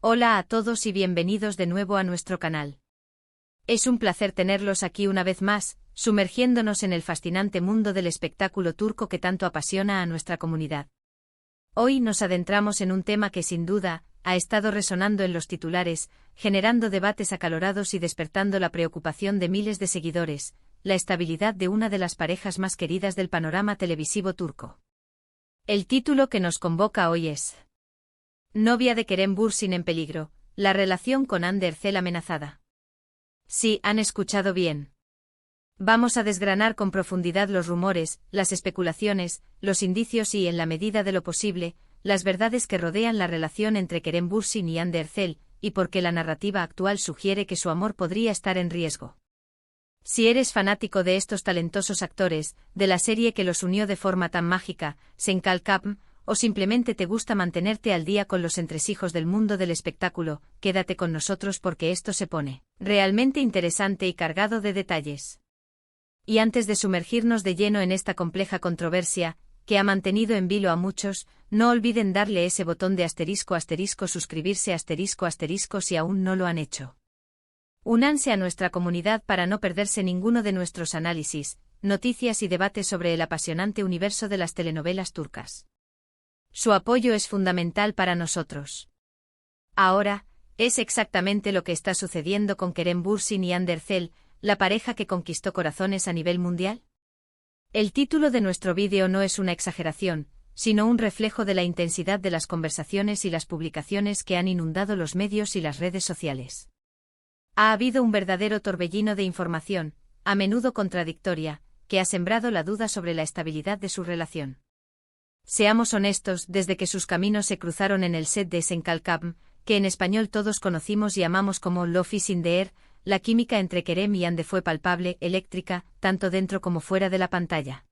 Hola a todos y bienvenidos de nuevo a nuestro canal. Es un placer tenerlos aquí una vez más, sumergiéndonos en el fascinante mundo del espectáculo turco que tanto apasiona a nuestra comunidad. Hoy nos adentramos en un tema que sin duda ha estado resonando en los titulares, generando debates acalorados y despertando la preocupación de miles de seguidores: la estabilidad de una de las parejas más queridas del panorama televisivo turco. El título que nos convoca hoy es: Novia de Kerem Bürsin en peligro, la relación con Hande Erçel amenazada. Sí, han escuchado bien. Vamos a desgranar con profundidad los rumores, las especulaciones, los indicios y, en la medida de lo posible, las verdades que rodean la relación entre Kerem Bürsin y Hande Erçel, y por qué la narrativa actual sugiere que su amor podría estar en riesgo. Si eres fanático de estos talentosos actores, de la serie que los unió de forma tan mágica, Sen Kalkapm, o simplemente te gusta mantenerte al día con los entresijos del mundo del espectáculo, quédate con nosotros porque esto se pone realmente interesante y cargado de detalles. Y antes de sumergirnos de lleno en esta compleja controversia, que ha mantenido en vilo a muchos, no olviden darle ese botón de *** suscribirse *** si aún no lo han hecho. Únanse a nuestra comunidad para no perderse ninguno de nuestros análisis, noticias y debates sobre el apasionante universo de las telenovelas turcas. Su apoyo es fundamental para nosotros. Ahora, ¿es exactamente lo que está sucediendo con Kerem Bürsin y Hande Erçel, la pareja que conquistó corazones a nivel mundial? El título de nuestro vídeo no es una exageración, sino un reflejo de la intensidad de las conversaciones y las publicaciones que han inundado los medios y las redes sociales. Ha habido un verdadero torbellino de información, a menudo contradictoria, que ha sembrado la duda sobre la estabilidad de su relación. Seamos honestos, desde que sus caminos se cruzaron en el set de Sen Kalkapm, que en español todos conocimos y amamos como Love is in the Air, la química entre Kerem y Hande fue palpable, eléctrica, tanto dentro como fuera de la pantalla.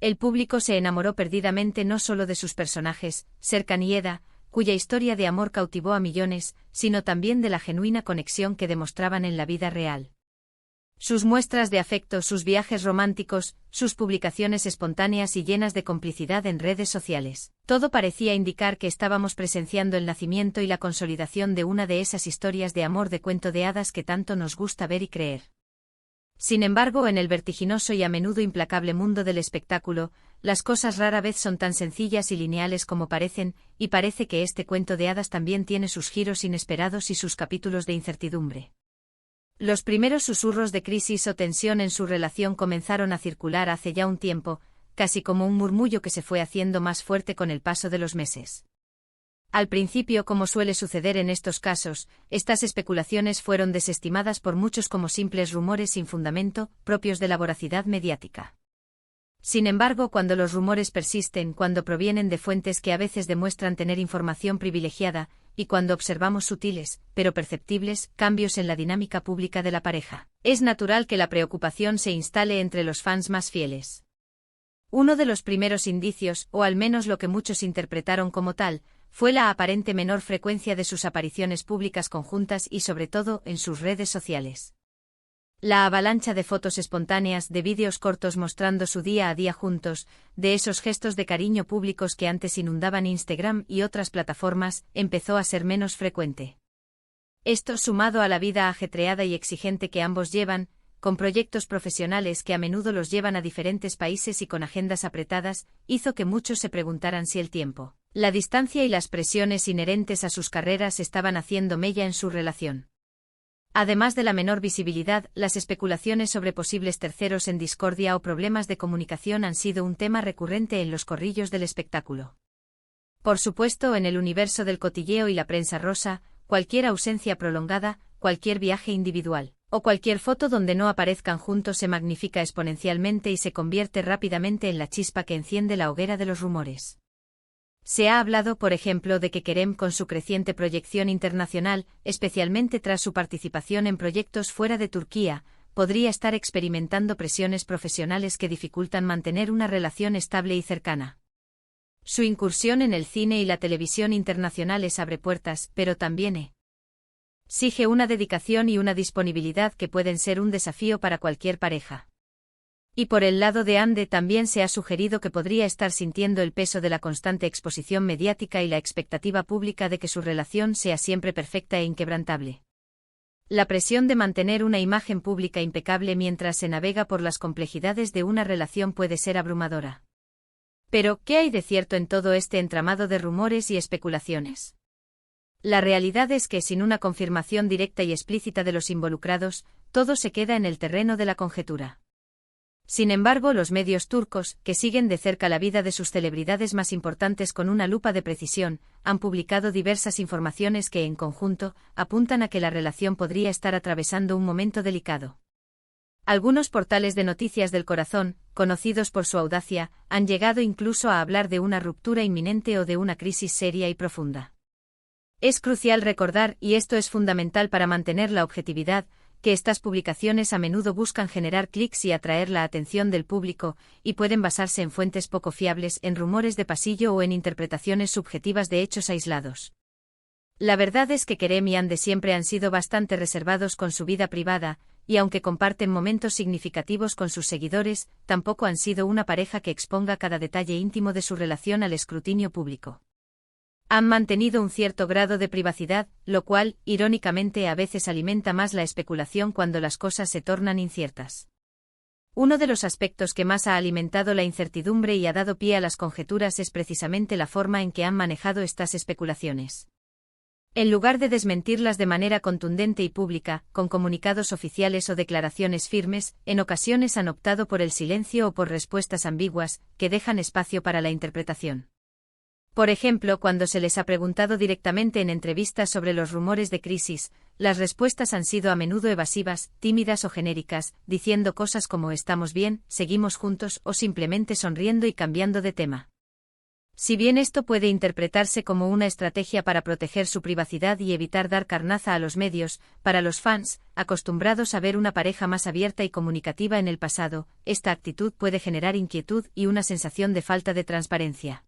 El público se enamoró perdidamente no solo de sus personajes, Serkan y Eda, cuya historia de amor cautivó a millones, sino también de la genuina conexión que demostraban en la vida real. Sus muestras de afecto, sus viajes románticos, sus publicaciones espontáneas y llenas de complicidad en redes sociales. Todo parecía indicar que estábamos presenciando el nacimiento y la consolidación de una de esas historias de amor de cuento de hadas que tanto nos gusta ver y creer. Sin embargo, en el vertiginoso y a menudo implacable mundo del espectáculo, las cosas rara vez son tan sencillas y lineales como parecen, y parece que este cuento de hadas también tiene sus giros inesperados y sus capítulos de incertidumbre. Los primeros susurros de crisis o tensión en su relación comenzaron a circular hace ya un tiempo, casi como un murmullo que se fue haciendo más fuerte con el paso de los meses. Al principio, como suele suceder en estos casos, estas especulaciones fueron desestimadas por muchos como simples rumores sin fundamento, propios de la voracidad mediática. Sin embargo, cuando los rumores persisten, cuando provienen de fuentes que a veces demuestran tener información privilegiada, y cuando observamos sutiles, pero perceptibles, cambios en la dinámica pública de la pareja, es natural que la preocupación se instale entre los fans más fieles. Uno de los primeros indicios, o al menos lo que muchos interpretaron como tal, fue la aparente menor frecuencia de sus apariciones públicas conjuntas y sobre todo en sus redes sociales. La avalancha de fotos espontáneas, de vídeos cortos mostrando su día a día juntos, de esos gestos de cariño públicos que antes inundaban Instagram y otras plataformas, empezó a ser menos frecuente. Esto, sumado a la vida ajetreada y exigente que ambos llevan, con proyectos profesionales que a menudo los llevan a diferentes países y con agendas apretadas, hizo que muchos se preguntaran si el tiempo, la distancia y las presiones inherentes a sus carreras estaban haciendo mella en su relación. Además de la menor visibilidad, las especulaciones sobre posibles terceros en discordia o problemas de comunicación han sido un tema recurrente en los corrillos del espectáculo. Por supuesto, en el universo del cotilleo y la prensa rosa, cualquier ausencia prolongada, cualquier viaje individual, o cualquier foto donde no aparezcan juntos se magnifica exponencialmente y se convierte rápidamente en la chispa que enciende la hoguera de los rumores. Se ha hablado, por ejemplo, de que Kerem, con su creciente proyección internacional, especialmente tras su participación en proyectos fuera de Turquía, podría estar experimentando presiones profesionales que dificultan mantener una relación estable y cercana. Su incursión en el cine y la televisión internacionales abre puertas, pero también exige una dedicación y una disponibilidad que pueden ser un desafío para cualquier pareja. Y por el lado de Ande también se ha sugerido que podría estar sintiendo el peso de la constante exposición mediática y la expectativa pública de que su relación sea siempre perfecta e inquebrantable. La presión de mantener una imagen pública impecable mientras se navega por las complejidades de una relación puede ser abrumadora. Pero, ¿qué hay de cierto en todo este entramado de rumores y especulaciones? La realidad es que sin una confirmación directa y explícita de los involucrados, todo se queda en el terreno de la conjetura. Sin embargo, los medios turcos, que siguen de cerca la vida de sus celebridades más importantes con una lupa de precisión, han publicado diversas informaciones que, en conjunto, apuntan a que la relación podría estar atravesando un momento delicado. Algunos portales de noticias del corazón, conocidos por su audacia, han llegado incluso a hablar de una ruptura inminente o de una crisis seria y profunda. Es crucial recordar, y esto es fundamental para mantener la objetividad, que estas publicaciones a menudo buscan generar clics y atraer la atención del público, y pueden basarse en fuentes poco fiables, en rumores de pasillo o en interpretaciones subjetivas de hechos aislados. La verdad es que Kerem y Hande siempre han sido bastante reservados con su vida privada, y aunque comparten momentos significativos con sus seguidores, tampoco han sido una pareja que exponga cada detalle íntimo de su relación al escrutinio público. Han mantenido un cierto grado de privacidad, lo cual, irónicamente, a veces alimenta más la especulación cuando las cosas se tornan inciertas. Uno de los aspectos que más ha alimentado la incertidumbre y ha dado pie a las conjeturas es precisamente la forma en que han manejado estas especulaciones. En lugar de desmentirlas de manera contundente y pública, con comunicados oficiales o declaraciones firmes, en ocasiones han optado por el silencio o por respuestas ambiguas, que dejan espacio para la interpretación. Por ejemplo, cuando se les ha preguntado directamente en entrevistas sobre los rumores de crisis, las respuestas han sido a menudo evasivas, tímidas o genéricas, diciendo cosas como «estamos bien», «seguimos juntos» o simplemente sonriendo y cambiando de tema. Si bien esto puede interpretarse como una estrategia para proteger su privacidad y evitar dar carnaza a los medios, para los fans, acostumbrados a ver una pareja más abierta y comunicativa en el pasado, esta actitud puede generar inquietud y una sensación de falta de transparencia.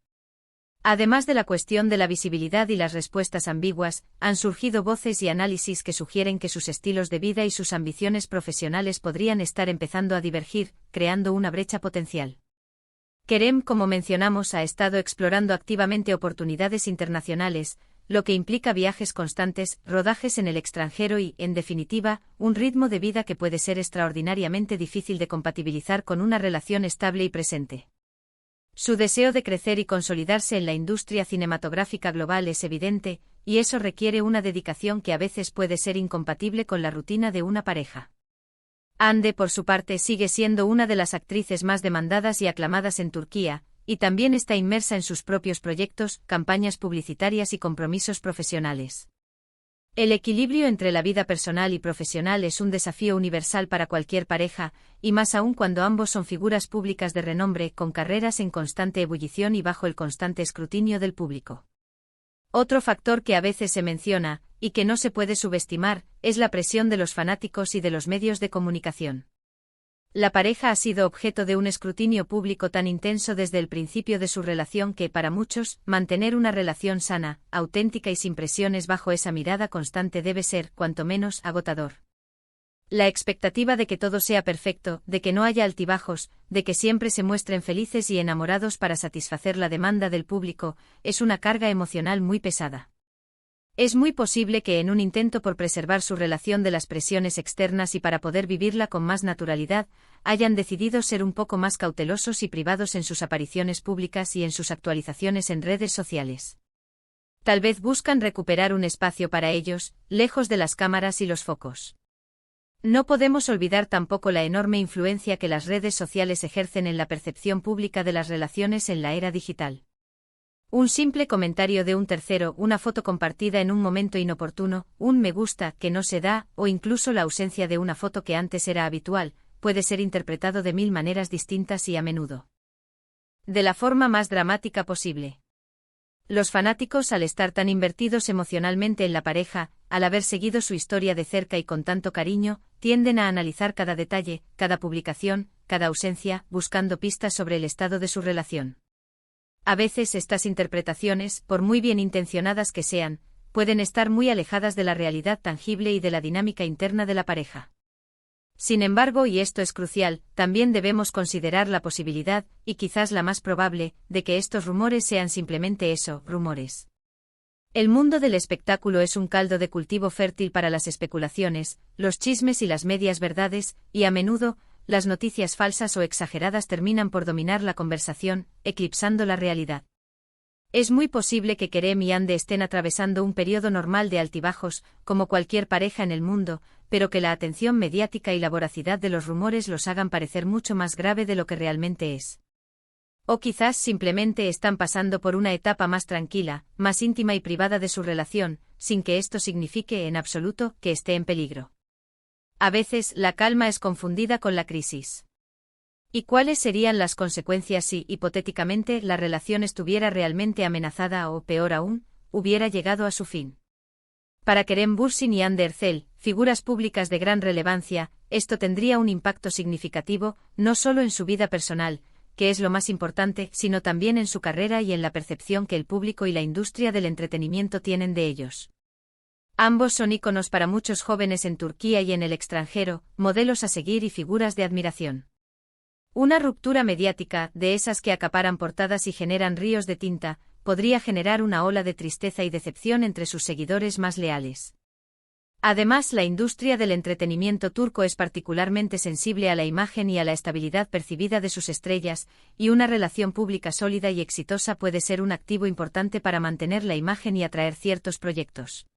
Además de la cuestión de la visibilidad y las respuestas ambiguas, han surgido voces y análisis que sugieren que sus estilos de vida y sus ambiciones profesionales podrían estar empezando a divergir, creando una brecha potencial. Kerem, como mencionamos, ha estado explorando activamente oportunidades internacionales, lo que implica viajes constantes, rodajes en el extranjero y, en definitiva, un ritmo de vida que puede ser extraordinariamente difícil de compatibilizar con una relación estable y presente. Su deseo de crecer y consolidarse en la industria cinematográfica global es evidente, y eso requiere una dedicación que a veces puede ser incompatible con la rutina de una pareja. Hande, por su parte, sigue siendo una de las actrices más demandadas y aclamadas en Turquía, y también está inmersa en sus propios proyectos, campañas publicitarias y compromisos profesionales. El equilibrio entre la vida personal y profesional es un desafío universal para cualquier pareja, y más aún cuando ambos son figuras públicas de renombre con carreras en constante ebullición y bajo el constante escrutinio del público. Otro factor que a veces se menciona, y que no se puede subestimar, es la presión de los fanáticos y de los medios de comunicación. La pareja ha sido objeto de un escrutinio público tan intenso desde el principio de su relación que, para muchos, mantener una relación sana, auténtica y sin presiones bajo esa mirada constante debe ser, cuanto menos, agotador. La expectativa de que todo sea perfecto, de que no haya altibajos, de que siempre se muestren felices y enamorados para satisfacer la demanda del público, es una carga emocional muy pesada. Es muy posible que en un intento por preservar su relación de las presiones externas y para poder vivirla con más naturalidad, hayan decidido ser un poco más cautelosos y privados en sus apariciones públicas y en sus actualizaciones en redes sociales. Tal vez buscan recuperar un espacio para ellos, lejos de las cámaras y los focos. No podemos olvidar tampoco la enorme influencia que las redes sociales ejercen en la percepción pública de las relaciones en la era digital. Un simple comentario de un tercero, una foto compartida en un momento inoportuno, un me gusta que no se da, o incluso la ausencia de una foto que antes era habitual, puede ser interpretado de 1000 maneras distintas y a menudo de la forma más dramática posible. Los fanáticos, al estar tan invertidos emocionalmente en la pareja, al haber seguido su historia de cerca y con tanto cariño, tienden a analizar cada detalle, cada publicación, cada ausencia, buscando pistas sobre el estado de su relación. A veces estas interpretaciones, por muy bien intencionadas que sean, pueden estar muy alejadas de la realidad tangible y de la dinámica interna de la pareja. Sin embargo, y esto es crucial, también debemos considerar la posibilidad, y quizás la más probable, de que estos rumores sean simplemente eso, rumores. El mundo del espectáculo es un caldo de cultivo fértil para las especulaciones, los chismes y las medias verdades, y a menudo, las noticias falsas o exageradas terminan por dominar la conversación, eclipsando la realidad. Es muy posible que Kerem y Ande estén atravesando un periodo normal de altibajos, como cualquier pareja en el mundo, pero que la atención mediática y la voracidad de los rumores los hagan parecer mucho más grave de lo que realmente es. O quizás simplemente están pasando por una etapa más tranquila, más íntima y privada de su relación, sin que esto signifique en absoluto que esté en peligro. A veces, la calma es confundida con la crisis. ¿Y cuáles serían las consecuencias si, hipotéticamente, la relación estuviera realmente amenazada o, peor aún, hubiera llegado a su fin? Para Kerem Bürsin y Hande Erçel, figuras públicas de gran relevancia, esto tendría un impacto significativo, no solo en su vida personal, que es lo más importante, sino también en su carrera y en la percepción que el público y la industria del entretenimiento tienen de ellos. Ambos son íconos para muchos jóvenes en Turquía y en el extranjero, modelos a seguir y figuras de admiración. Una ruptura mediática, de esas que acaparan portadas y generan ríos de tinta, podría generar una ola de tristeza y decepción entre sus seguidores más leales. Además, la industria del entretenimiento turco es particularmente sensible a la imagen y a la estabilidad percibida de sus estrellas, y una relación pública sólida y exitosa puede ser un activo importante para mantener la imagen y atraer ciertos proyectos.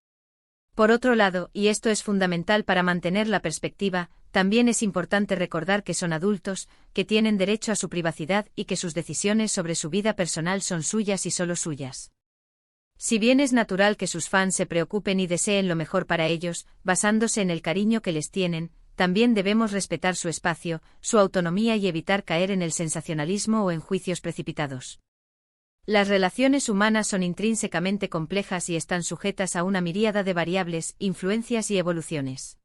Por otro lado, y esto es fundamental para mantener la perspectiva, también es importante recordar que son adultos, que tienen derecho a su privacidad y que sus decisiones sobre su vida personal son suyas y solo suyas. Si bien es natural que sus fans se preocupen y deseen lo mejor para ellos, basándose en el cariño que les tienen, también debemos respetar su espacio, su autonomía y evitar caer en el sensacionalismo o en juicios precipitados. Las relaciones humanas son intrínsecamente complejas y están sujetas a una miríada de variables, influencias y evoluciones.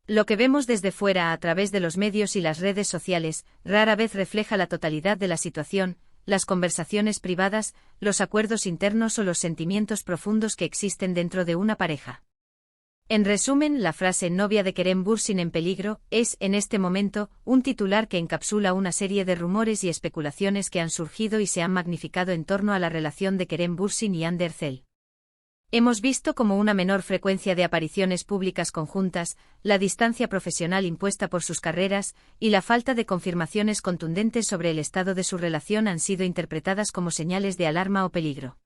Lo que vemos desde fuera a través de los medios y las redes sociales rara vez refleja la totalidad de la situación, las conversaciones privadas, los acuerdos internos o los sentimientos profundos que existen dentro de una pareja. En resumen, la frase novia de Kerem Bürsin en peligro es, en este momento, un titular que encapsula una serie de rumores y especulaciones que han surgido y se han magnificado en torno a la relación de Kerem Bürsin y Hande Erçel. Hemos visto como una menor frecuencia de apariciones públicas conjuntas, la distancia profesional impuesta por sus carreras, y la falta de confirmaciones contundentes sobre el estado de su relación han sido interpretadas como señales de alarma o peligro.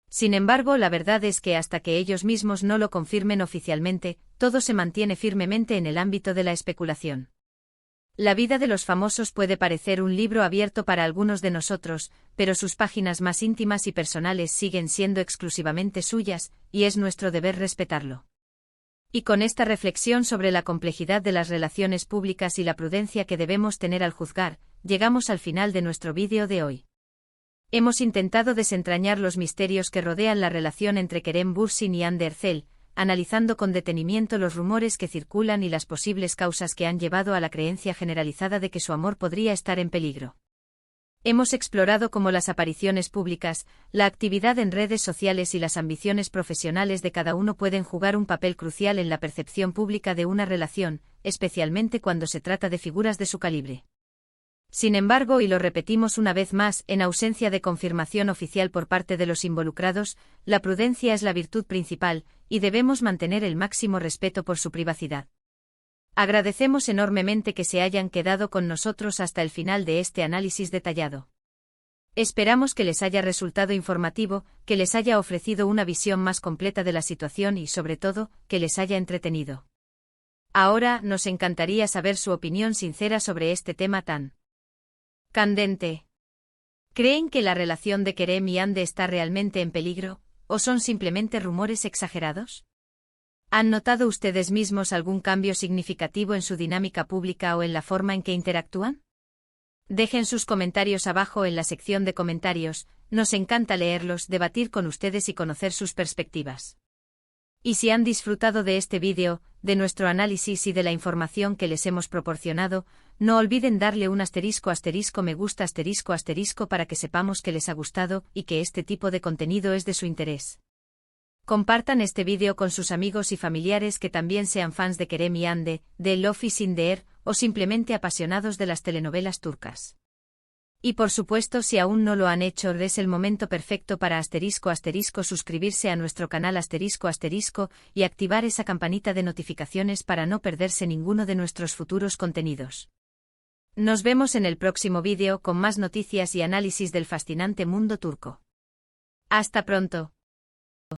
Sin embargo, la verdad es que hasta que ellos mismos no lo confirmen oficialmente, todo se mantiene firmemente en el ámbito de la especulación. La vida de los famosos puede parecer un libro abierto para algunos de nosotros, pero sus páginas más íntimas y personales siguen siendo exclusivamente suyas, y es nuestro deber respetarlo. Y con esta reflexión sobre la complejidad de las relaciones públicas y la prudencia que debemos tener al juzgar, llegamos al final de nuestro vídeo de hoy. Hemos intentado desentrañar los misterios que rodean la relación entre Kerem Bürsin y Hande Erçel, analizando con detenimiento los rumores que circulan y las posibles causas que han llevado a la creencia generalizada de que su amor podría estar en peligro. Hemos explorado cómo las apariciones públicas, la actividad en redes sociales y las ambiciones profesionales de cada uno pueden jugar un papel crucial en la percepción pública de una relación, especialmente cuando se trata de figuras de su calibre. Sin embargo, y lo repetimos una vez más, en ausencia de confirmación oficial por parte de los involucrados, la prudencia es la virtud principal, y debemos mantener el máximo respeto por su privacidad. Agradecemos enormemente que se hayan quedado con nosotros hasta el final de este análisis detallado. Esperamos que les haya resultado informativo, que les haya ofrecido una visión más completa de la situación y, sobre todo, que les haya entretenido. Ahora, nos encantaría saber su opinión sincera sobre este tema tan candente. ¿Creen que la relación de Kerem y Hande está realmente en peligro, o son simplemente rumores exagerados? ¿Han notado ustedes mismos algún cambio significativo en su dinámica pública o en la forma en que interactúan? Dejen sus comentarios abajo en la sección de comentarios, nos encanta leerlos, debatir con ustedes y conocer sus perspectivas. Y si han disfrutado de este vídeo, de nuestro análisis y de la información que les hemos proporcionado, no olviden darle un ** me gusta ** para que sepamos que les ha gustado y que este tipo de contenido es de su interés. Compartan este vídeo con sus amigos y familiares que también sean fans de Kerem y Hande, de El Love is in the Air, o simplemente apasionados de las telenovelas turcas. Y por supuesto, si aún no lo han hecho, es el momento perfecto para *** suscribirse a nuestro canal *** y activar esa campanita de notificaciones para no perderse ninguno de nuestros futuros contenidos. Nos vemos en el próximo vídeo con más noticias y análisis del fascinante mundo turco. ¡Hasta pronto!